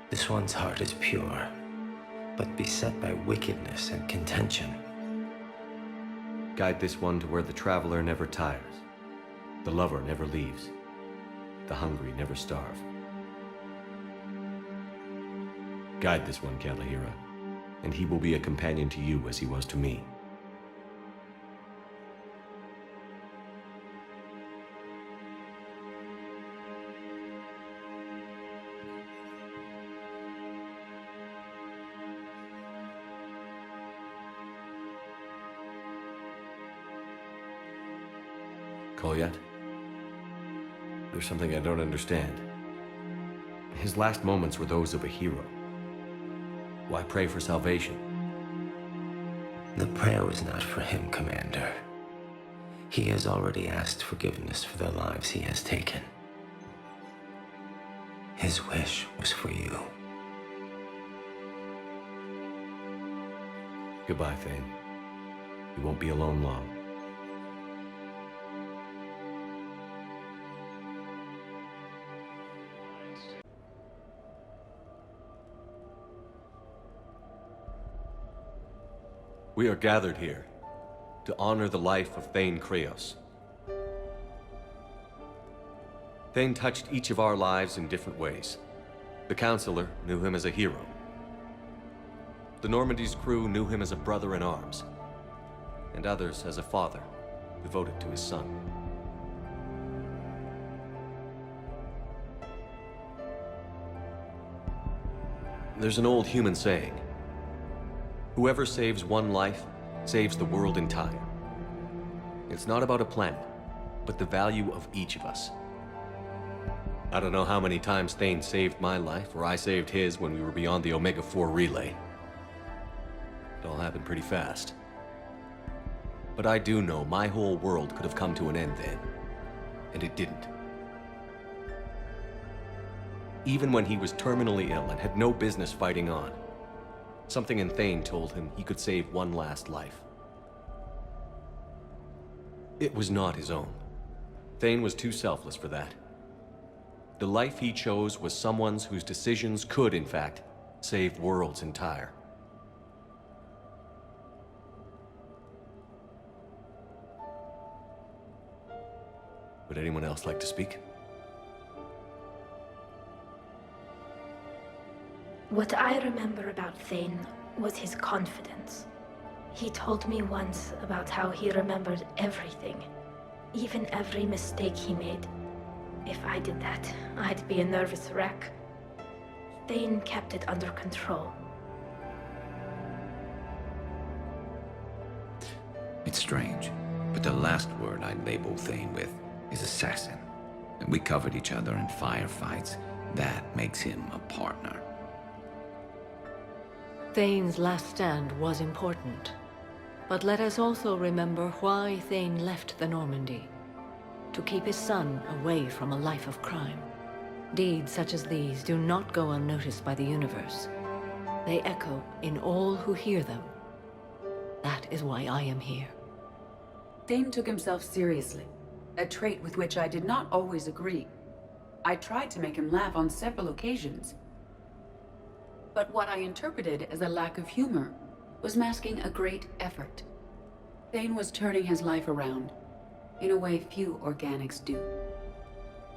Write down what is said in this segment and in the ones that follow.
This one's heart is pure, but beset by wickedness and contention. Guide this one to where the traveler never tires, the lover never leaves, the hungry never starve. Guide this one, Kalahira, and he will be a companion to you as he was to me. Kolyat? There's something I don't understand. His last moments were those of a hero. Why pray for salvation? The prayer was not for him, Commander. He has already asked forgiveness for the lives he has taken. His wish was for you. Goodbye, Thane. You won't be alone long. We are gathered here to honor the life of Thane Kreos. Thane touched each of our lives in different ways. The Counselor knew him as a hero. The Normandy's crew knew him as a brother in arms, and others as a father devoted to his son. There's an old human saying, whoever saves one life, saves the world entire. It's not about a planet, but the value of each of us. I don't know how many times Thane saved my life, or I saved his when we were beyond the Omega-4 relay. It all happened pretty fast. But I do know my whole world could have come to an end then, and it didn't. Even when he was terminally ill and had no business fighting on, something in Thane told him he could save one last life. It was not his own. Thane was too selfless for that. The life he chose was someone's whose decisions could, in fact, save worlds entire. Would anyone else like to speak? What I remember about Thane was his confidence. He told me once about how he remembered everything, even every mistake he made. If I did that, I'd be a nervous wreck. Thane kept it under control. It's strange, but the last word I'd label Thane with is assassin. And we covered each other in firefights. That makes him a partner. Thane's last stand was important. But let us also remember why Thane left the Normandy. To keep his son away from a life of crime. Deeds such as these do not go unnoticed by the universe. They echo in all who hear them. That is why I am here. Thane took himself seriously, a trait with which I did not always agree. I tried to make him laugh on several occasions. But what I interpreted as a lack of humor was masking a great effort. Thane was turning his life around, in a way few organics do.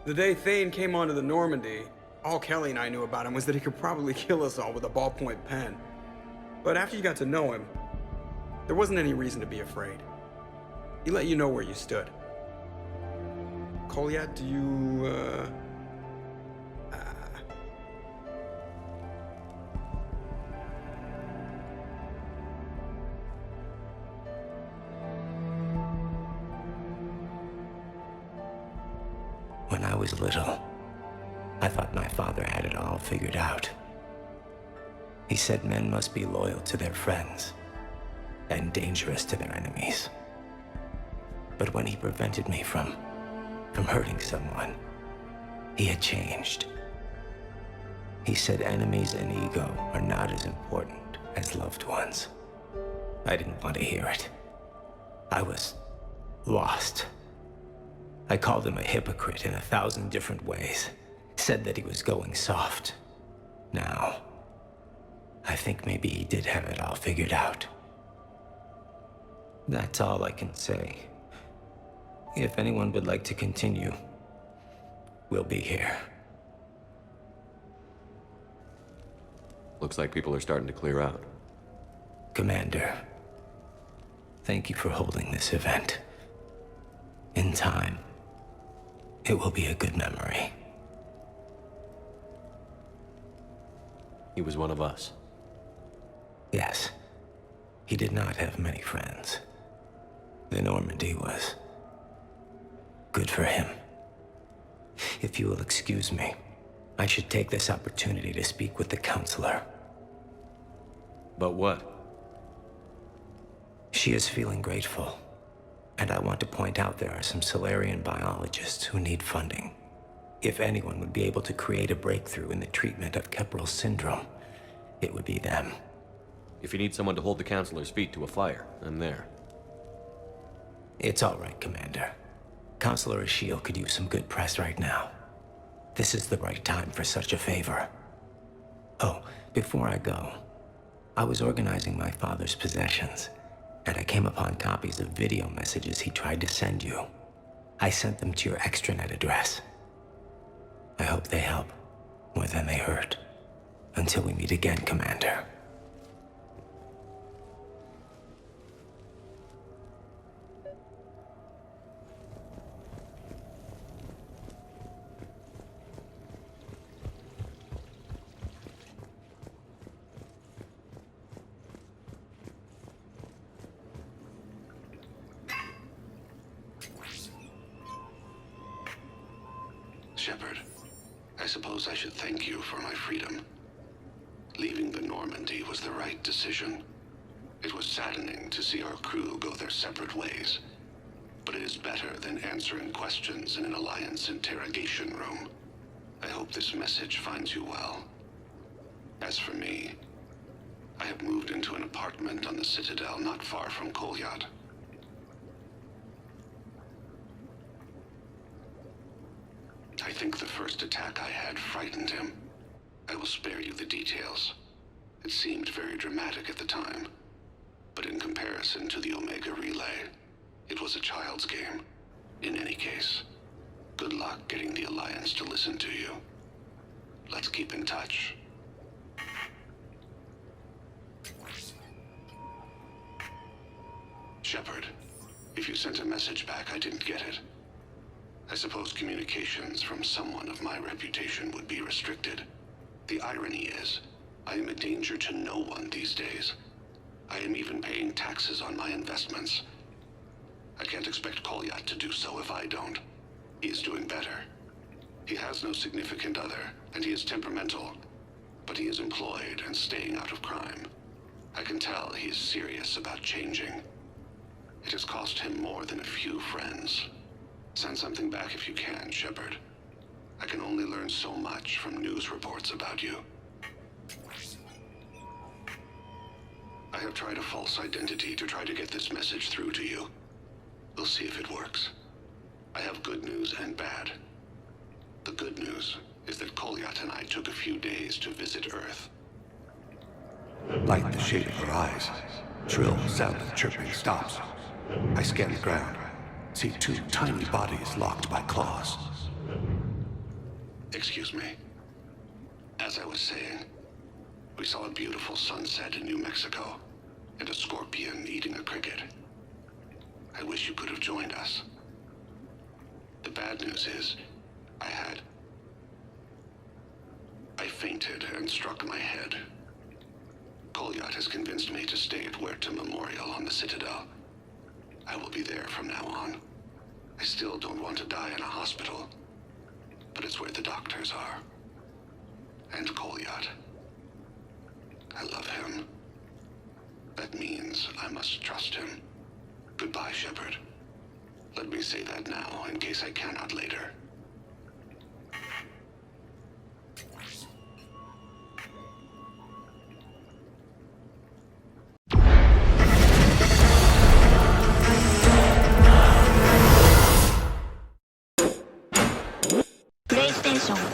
The day Thane came onto the Normandy, all Kelly and I knew about him was that he could probably kill us all with a ballpoint pen. But after you got to know him, there wasn't any reason to be afraid. He let you know where you stood. Kolyat, do you, When I was little, I thought my father had it all figured out. He said men must be loyal to their friends and dangerous to their enemies. But when he prevented me from hurting someone, he had changed. He said enemies and ego are not as important as loved ones. I didn't want to hear it. I was lost. I called him a hypocrite in 1,000 different ways. Said that he was going soft. Now, I think maybe he did have it all figured out. That's all I can say. If anyone would like to continue, we'll be here. Looks like people are starting to clear out. Commander, thank you for holding this event. In time, it will be a good memory. He was one of us. Yes, he did not have many friends. The Normandy was good for him. If you will excuse me, I should take this opportunity to speak with the counselor. But what? She is feeling grateful, and I want to point out there are some Solarian biologists who need funding. If anyone would be able to create a breakthrough in the treatment of Kepral syndrome, it would be them. If you need someone to hold the counselor's feet to a fire, I'm there. It's all right, Commander. Counselor Ashiel could use some good press right now. This is the right time for such a favor. Oh, before I go, I was organizing my father's possessions, and I came upon copies of video messages he tried to send you. I sent them to your extranet address. I hope they help more than they hurt. Until we meet again, Commander. Shepard, I suppose I should thank you for my freedom. Leaving the Normandy was the right decision. It was saddening to see our crew go their separate ways, but it is better than answering questions in an Alliance interrogation room. I hope this message finds you well. As for me, I have moved into an apartment on the Citadel not far from Kolyat. I think the first attack I had frightened him. I will spare you the details. It seemed very dramatic at the time, but in comparison to the Omega Relay, it was a child's game. In any case, good luck getting the Alliance to listen to you. Let's keep in touch. Shepard, if you sent a message back, I didn't get it. I suppose communications from someone of my reputation would be restricted. The irony is, I am a danger to no one these days. I am even paying taxes on my investments. I can't expect Kolyat to do so if I don't. He is doing better. He has no significant other, and he is temperamental, but he is employed and staying out of crime. I can tell he is serious about changing. It has cost him more than a few friends. Send something back if you can, Shepard. I can only learn so much from news reports about you. I have tried a false identity to try to get this message through to you. We'll see if it works. I have good news and bad. The good news is that Kolyat and I took a few days to visit Earth. Light the shade of her eyes. Shrill sound of chirping stops. I scan the ground. See two tiny bodies locked by claws. Excuse me. As I was saying, we saw a beautiful sunset in New Mexico, and a scorpion eating a cricket. I wish you could have joined us. The bad news is, I fainted and struck my head. Kolyat has convinced me to stay at Huerta Memorial on the Citadel. I will be there from now on. I still don't want to die in a hospital, but it's where the doctors are. And Kolyat. I love him. That means I must trust him. Goodbye, Shepard. Let me say that now, in case I cannot later. PlayStation